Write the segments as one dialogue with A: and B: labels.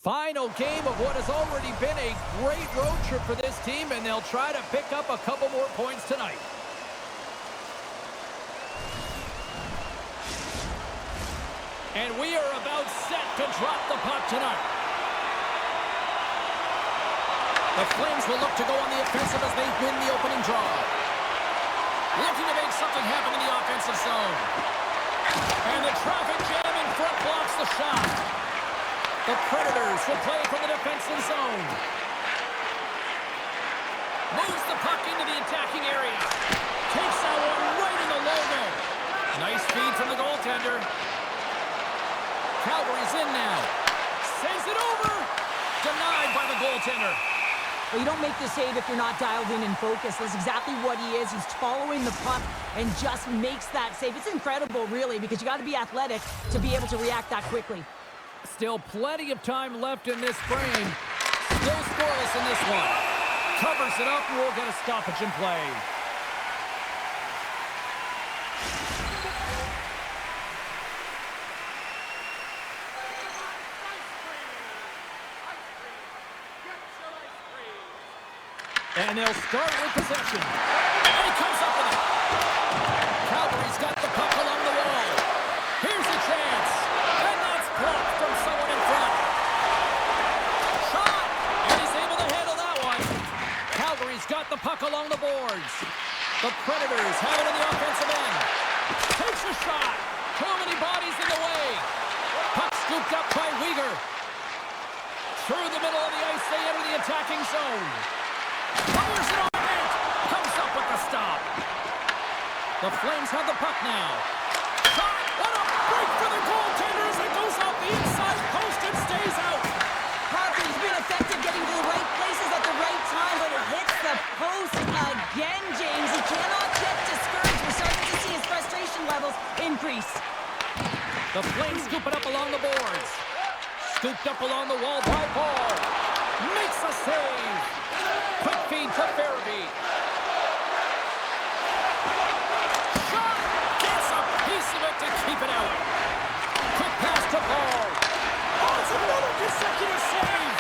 A: Final game of what has already been a great road trip for this team, and they'll try to pick up a couple more points tonight. And we are about set to drop the puck tonight. The Flames will look to go on the offensive as they win the opening draw. Looking to make something happen in the offensive zone. And the traffic jam in front blocks the shot. The Predators will play from the defensive zone. Moves the puck into the attacking area. Takes that one right in the logo. Nice feed from the goaltender. Calgary's in now. Sends it over. Denied by the goaltender.
B: Well, you don't make the save if you're not dialed in and focused. That's exactly what he is. He's following the puck and just makes that save. It's incredible, really, because you got to be athletic to be able to react that quickly.
A: Still plenty of time left in this frame. Still scoreless in this one. Covers it up and we'll get a stoppage in play. And they'll start with possession. And he comes up with it. Calgary's got the puck along the wall. Here's a chance. And that's blocked from someone in front. Shot. And he's able to handle that one. Calgary's got the puck along the boards. The Predators have it in the offensive end. Takes a shot. Too many bodies in the way. Puck scooped up by Weegar. Through the middle of the ice, they enter the attacking zone. Fires it on net. Comes up with the stop. The Flames have the puck now. Shot. What a break for the goaltender as it goes off the inside post and stays out.
B: Harper's been effective getting to the right places at the right time, but it hits the post again, James. He cannot get discouraged. We're starting to see his frustration levels increase.
A: The Flames scoop it up along the boards. Scooped up along the wall by Paul. Makes a save. Quick feed to Farabee. Shot! Gets a piece of it to keep it out. Quick pass to Paul. Oh, it's another consecutive save.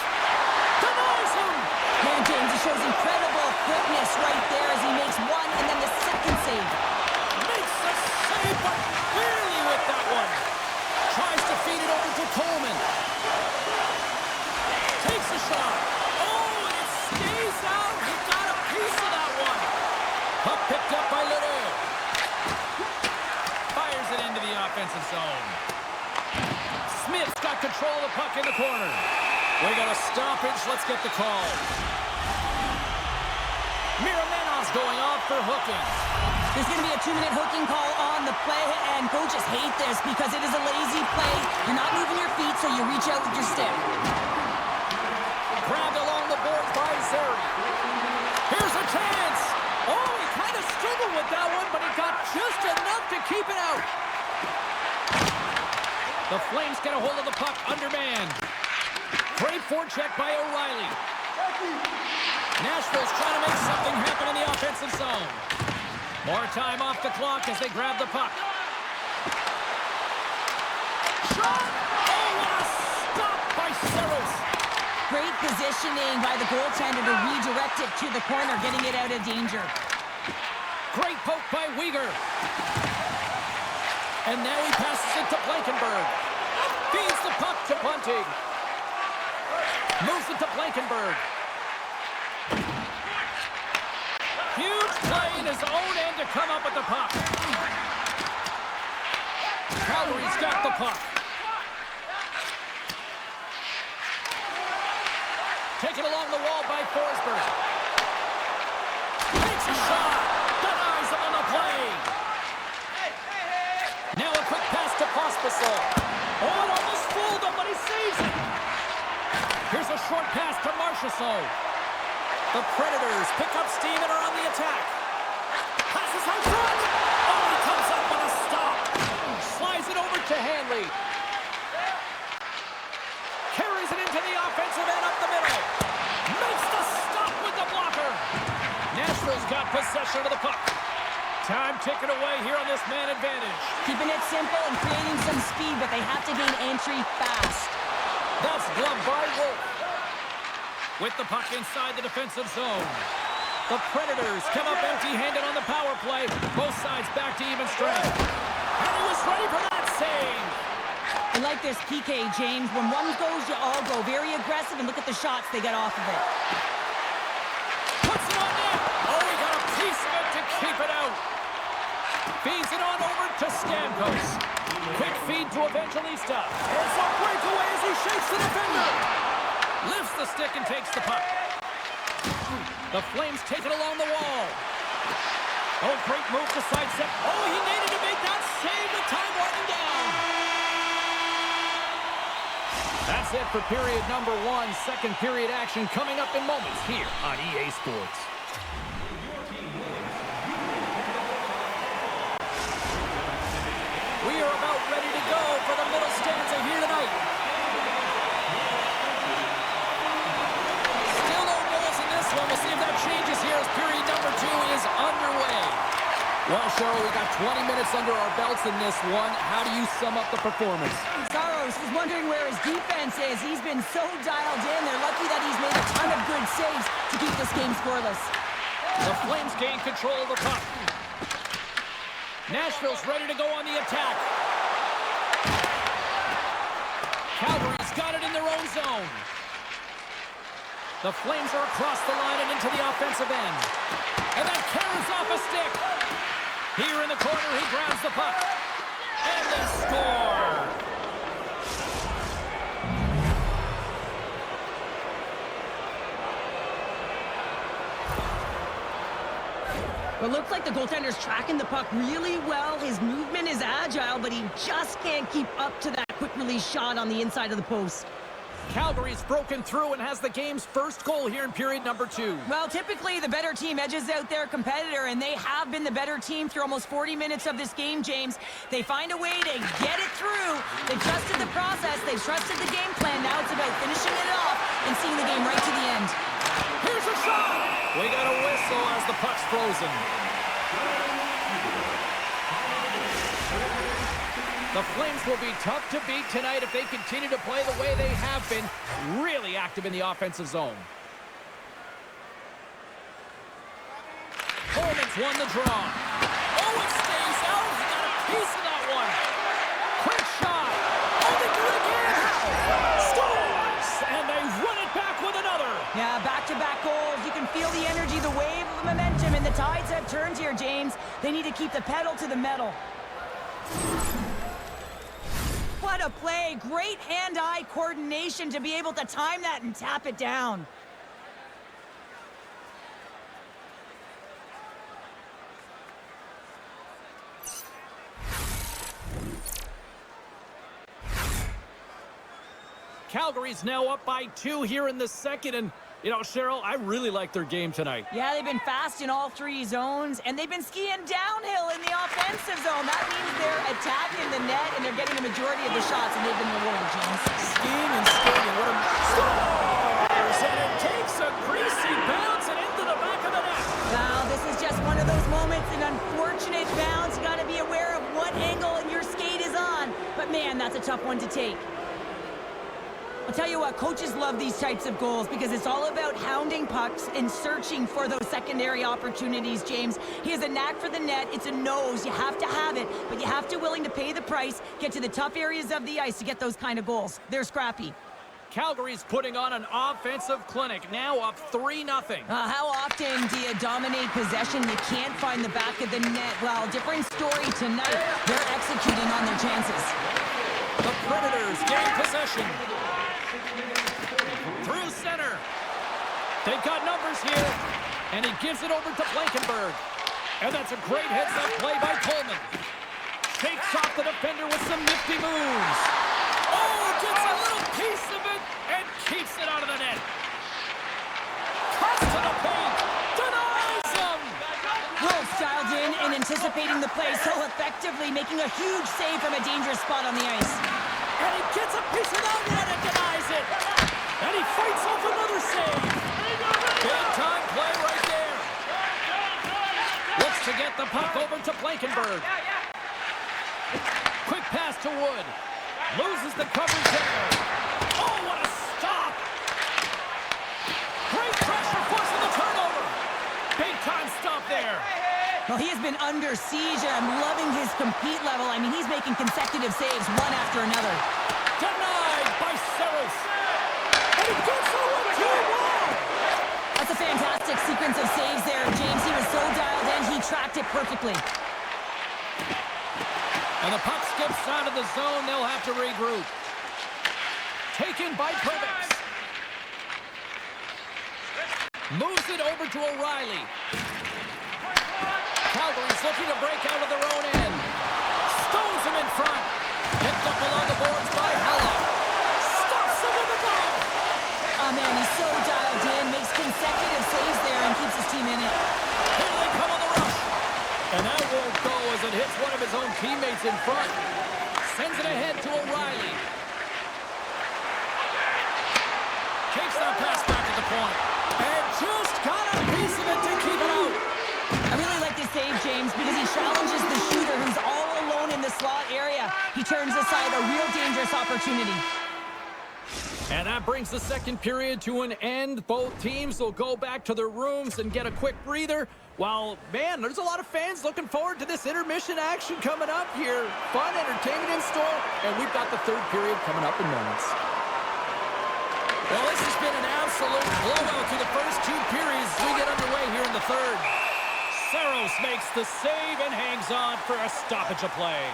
A: Denies him.
B: Man, James, he shows incredible quickness right there as he makes one and then the second save.
A: Makes the save, but barely with that one. Tries to feed it over to Coleman. Takes a shot. Out. He got a piece of that one. Puck picked up by Ledoux. Fires it into the offensive zone. Smith's got control of the puck in the corner. We got a stoppage. Let's get the call. Miramenov's going off for hooking.
B: There's going to be a 2-minute hooking call on the play, and coaches hate this because it is a lazy play. You're not moving your feet, so you reach out with your stick.
A: Grabbed along the boards by Zeri. Here's a chance. Oh, he kind of struggled with that one, but he got just enough to keep it out. The Flames get a hold of the puck undermanned. Great forecheck by O'Reilly. Nashville's trying to make something happen in the offensive zone. More time off the clock as they grab the puck. Shot! Oh, what a stop by Saros.
B: Great positioning by the goaltender to redirect it to the corner, getting it out of danger.
A: Great poke by Weegar. And now he passes it to Blankenberg. Feeds the puck to Bunting. Moves it to Blankenberg. Huge play in his own end to come up with the puck. Calgary's got the puck. Taken along the wall by Forsberg. Takes a shot. Denies him on the play. Now a quick pass to Pospisil. Oh, it almost fooled him, but he saves it. Here's a short pass to Marchessault. The Predators pick up steam and are on the attack. Passes out front. Oh, he comes up with a stop. Slides it over to Hanley. Carries it into the offensive end up the middle. Makes the stop with the blocker. Nashville's got possession of the puck. Time ticking away here on this man advantage.
B: Keeping it simple and creating some speed, but they have to gain entry fast.
A: That's gloved by Wolf. With the puck inside the defensive zone. The Predators come up empty-handed on the power play. Both sides back to even strength. And he was ready for that save.
B: I like this PK, James. When one goes, you all go. Very aggressive, and look at the shots they get off of it.
A: Puts it on net. Oh, he got a piece of it to keep it out. Feeds it on over to Stamkos. Quick feed to Evangelista. It's a breakaway as he shakes the defender. Lifts the stick and takes the puck. The Flames take it along the wall. Oh, great move to sidestep. Oh, he needed to make that save. The time winding down. That's it for period number 1. Second period action coming up in moments here on EA Sports. We are about ready to go for the middle stanza here tonight. Still no goals in this one. We'll see if that changes here as period number 2 is underway. Well, Cheryl, we got 20 minutes under our belts in this one. How do you sum up the performance?
B: Saros is wondering where his defense is. He's been so dialed in. They're lucky that he's made a ton of good saves to keep this game scoreless.
A: The Flames gain control of the puck. Nashville's ready to go on the attack. Calgary's got it in their own zone. The Flames are across the line and into the offensive end. And that carries off a stick. Here in the corner, he grabs the puck. And they score!
B: Well, it looks like the goaltender's tracking the puck really well. His movement is agile, but he just can't keep up to that quick release shot on the inside of the post.
A: Calgary's broken through and has the game's first goal here in period number 2.
B: Well, typically the better team edges out their competitor, and they have been the better team through almost 40 minutes of this game, James. They find a way to get it through. They've trusted the process. They've trusted the game plan. Now it's about finishing it off and seeing the game right to the end.
A: Here's a shot! We got a whistle as the puck's frozen. The Flames will be tough to beat tonight if they continue to play the way they have been, really active in the offensive zone. Coleman's won the draw. Oh, it stays out. He got a piece of that one. Quick shot. Oh, they do it again. Scores! And they run it back with another.
B: Yeah, back-to-back goals. You can feel the energy, the wave of momentum, and the tides have turned here, James. They need to keep the pedal to the metal. What a play. Great hand-eye coordination to be able to time that and tap it down.
A: Calgary's now up by 2 here in the second, and you know, Cheryl, I really like their game tonight.
B: Yeah, they've been fast in all 3 zones, and they've been skiing downhill in the offensive zone. That means they're attacking the net, and they're getting the majority of the shots, and they've been rewarded, James.
A: Skiing and skating, what a... Scores! And it takes a greasy bounce and into the back of the net.
B: Now, this is just one of those moments, an unfortunate bounce. You got to be aware of what angle your skate is on. But, man, that's a tough one to take. I'll tell you what, coaches love these types of goals because it's all about hounding pucks and searching for those secondary opportunities, James. He has a knack for the net. It's a nose. You have to have it, but you have to willing to pay the price, get to the tough areas of the ice to get those kind of goals. They're scrappy.
A: Calgary's putting on an offensive clinic, now up 3-0.
B: How often do you dominate possession? You can't find the back of the net. Well, different story tonight. They're executing on their chances.
A: The Predators gain possession. Through center. They've got numbers here. And he gives it over to Blankenberg. And that's a great heads-up play by Coleman. Takes off the defender with some nifty moves. Oh, gets a little piece of it and keeps it out of the net. Cuts to the paint. Denies him.
B: Wolf dialed in and anticipating the play so effectively, making a huge save from a dangerous spot on the ice.
A: And he gets a piece of that net and denies it. And he fights off another save. Big time play right there. Looks to get the puck over to Blankenberg. Quick pass to Wood. Loses the coverage there. Oh, what a stop! Great pressure forcing the turnover. Big time stop there.
B: Well, he has been under siege, and I'm loving his compete level. I mean, he's making consecutive saves one after another.
A: Denied by Saros. And he gets over too. Wow!
B: That's a fantastic sequence of saves there, James. He was so dialed in, he tracked it perfectly.
A: And the puck skips out of the zone. They'll have to regroup. Taken by Perbix. Moves it over to O'Reilly. Calgary's looking to break out of their own end. Stones him in front. Picked up along the boards by Hella. Stops him with the goal.
B: Oh, man, he's so dialed in. Makes consecutive saves there and keeps his team in it.
A: Here they come on the rush. And that won't go as it hits one of his own teammates in front. Sends it ahead to O'Reilly. Takes that pass back to the point. And just got a piece of it to keep it out.
B: I really like this save, James, because he challenges the shooter who's all alone in the slot area. He turns aside a real dangerous opportunity.
A: And that brings the second period to an end. Both teams will go back to their rooms and get a quick breather. While, man, there's a lot of fans looking forward to this intermission action coming up here. Fun entertainment in store, and we've got the third period coming up in moments. Well, this has been an absolute blowout through the first two periods as we get underway here in the third. Saros makes the save and hangs on for a stoppage of play.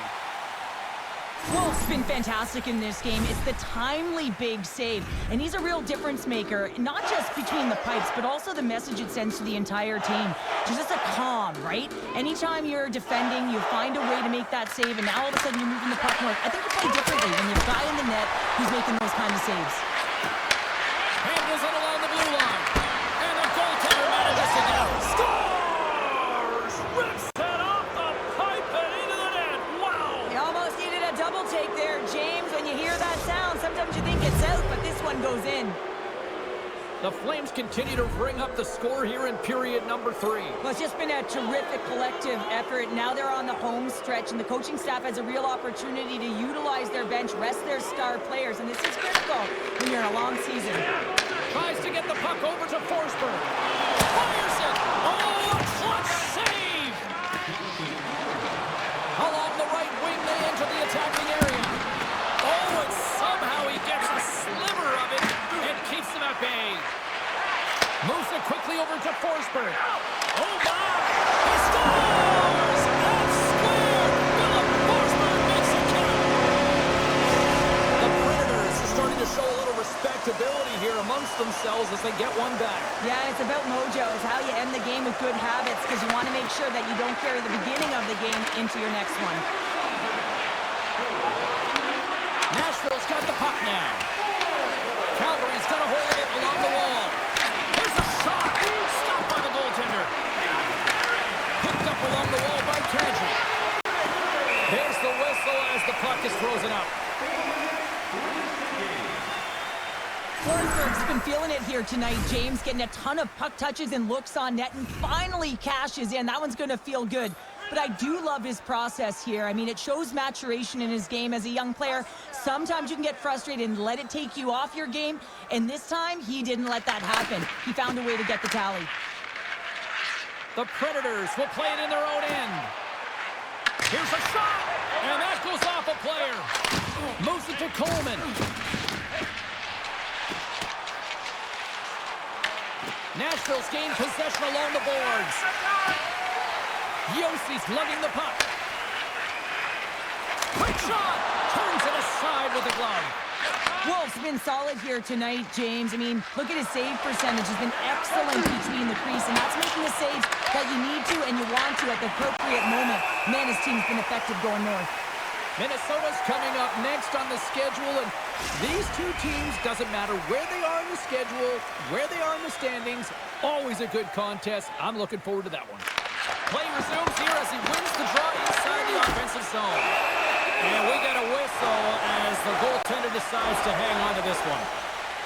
B: Wolf's been fantastic in this game. It's the timely big save, and he's a real difference maker, not just between the pipes, but also the message it sends to the entire team. Just a calm, right? Anytime you're defending, you find a way to make that save, and now all of a sudden you're moving the puck north. I think you play differently when you've a guy in the net who's making those kind of saves.
A: Handles it along the blue line, and the goaltender manages to get it. Scores! Rips it off the pipe and into the net. Wow!
B: You almost needed a double take there, James. When you hear that sound, sometimes you think it's out, but this one goes in.
A: The Flames continue to bring up the score here in period number 3.
B: Well, it's just been a terrific collective effort. Now they're on the home stretch, and the coaching staff has a real opportunity to utilize their bench, rest their star players, and this is critical when you're in a long season.
A: Tries to get the puck over to Forsberg. Fires it! Oh, a clutch save! Along the right wing, they enter the attacking area. Oh, and somehow he gets a sliver of it and keeps them at bay. Moves it quickly over to Forsberg. Oh, my! He scores! And square! Philip Forsberg makes it count! The Predators are starting to show a little respectability here amongst themselves as they get one back.
B: Yeah, it's about mojo. It's how you end the game with good habits, because you want to make sure that you don't carry the beginning of the game into your next one.
A: Nashville's got the puck now. Calgary's got a hold of it along the wall. Here's a shot. Stopped by the goaltender. Picked up along the wall by Kadri. There's the whistle as the puck is frozen up.
B: Forsberg's been feeling it here tonight, James, getting a ton of puck touches and looks on net, and finally cashes in. That one's going to feel good. But I do love his process here. I mean, it shows maturation in his game as a young player. Sometimes you can get frustrated and let it take you off your game, and this time, he didn't let that happen. He found a way to get the tally.
A: The Predators will play it in their own end. Here's a shot, and that goes off a player. Moves it to Coleman. Nashville's gained possession along the boards. Yossi's lugging the puck. Quick shot! Turns it aside with a glove.
B: Wolf's been solid here tonight, James. I mean, look at his save percentage. Has been excellent between the crease, and that's making the saves that you need to and you want to at the appropriate moment. Man, his team's been effective going north.
A: Minnesota's coming up next on the schedule, and these two teams, doesn't matter where they are in the schedule, where they are in the standings, always a good contest. I'm looking forward to that one. Play resumes here as he wins the draw inside the offensive zone. And we get a whistle as the goaltender decides to hang on to this one.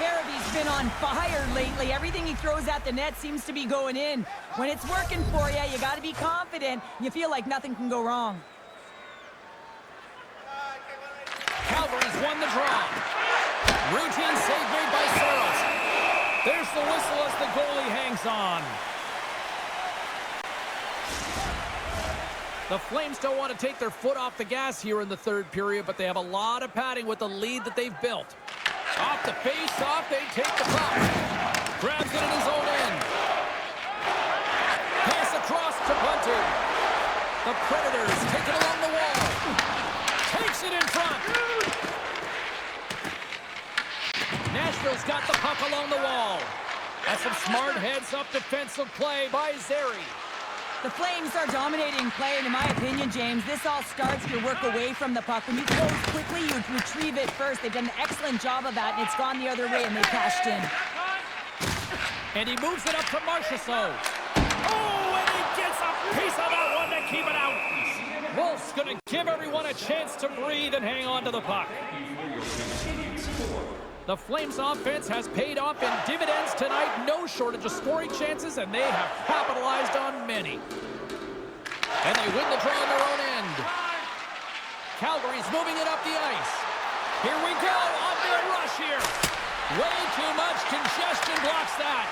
B: Farabee's been on fire lately. Everything he throws at the net seems to be going in. When it's working for you, you got to be confident. You feel like nothing can go wrong.
A: Calgary's won the draw. Routine save made by Saros. There's the whistle as the goalie hangs on. The Flames don't want to take their foot off the gas here in the third period, but they have a lot of padding with the lead that they've built. Off the face-off, they take the puck. Grabs it in his own end. Pass across to Bunting. The Predators take it along the wall. Takes it in front. Nashville's got the puck along the wall. That's some smart heads-up defensive play by Zary.
B: The Flames are dominating play, and in my opinion, James, this all starts your work away from the puck. When you close quickly, you retrieve it first. They've done an excellent job of that, and it's gone the other way, and they cashed in.
A: And he moves it up to Marchessault. Oh, and he gets a piece of that one to keep it out. Wolf's going to give everyone a chance to breathe and hang on to the puck. The Flames offense has paid off in dividends tonight. No shortage of scoring chances, and they have capitalized on many. And they win the draw on their own end. Calgary's moving it up the ice. Here we go, on their rush here. Way too much congestion blocks that.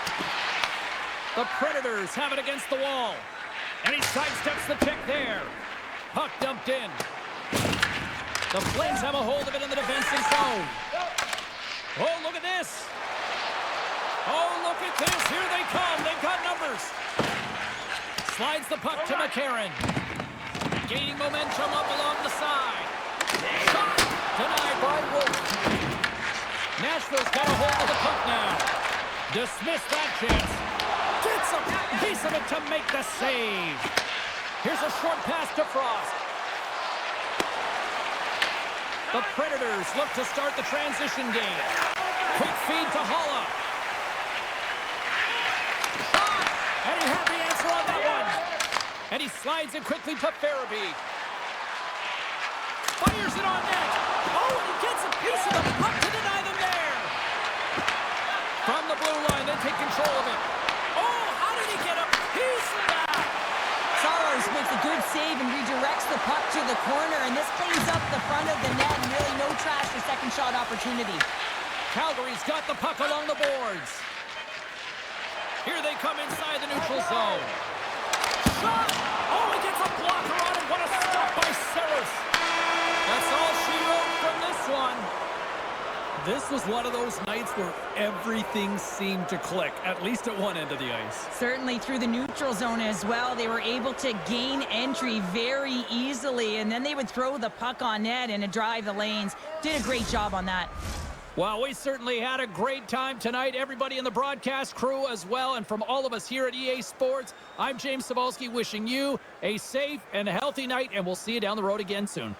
A: The Predators have it against the wall. And he sidesteps the pick there. Puck dumped in. The Flames have a hold of it in the defensive zone. Oh, look at this. Oh, look at this. Here they come. They've got numbers. Slides the puck to McCarron. Gaining momentum up along the side. Shot denied by Wolf. Nashville's got a hold of the puck now. Dismiss that chance. Gets a piece of it to make the save. Here's a short pass to Frost. The Predators look to start the transition game. Quick feed to Holla. Shot! And he had the answer on that one. And he slides it quickly to Farabee. Fires it on net. Oh, and he gets a piece of the puck to deny them there. From the blue line, they take control of it. Oh, how did he get a piece of that?
B: Saros makes a good save and redirects the puck to the corner, and this cleans up the front of the net, and really no trash for second shot opportunity.
A: Calgary's got the puck along the boards. Here they come inside the neutral zone. Shot! Oh, he gets a blocker on it. What a stop by Saros. That's all she wrote from this one. This was one of those nights where everything seemed to click, at least at one end of the ice.
B: Certainly through the neutral zone as well. They were able to gain entry very easily, and then they would throw the puck on net and drive the lanes. Did a great job on that.
A: Well, we certainly had a great time tonight. Everybody in the broadcast crew as well. And from all of us here at EA Sports, I'm James Cebulski wishing you a safe and healthy night, and we'll see you down the road again soon.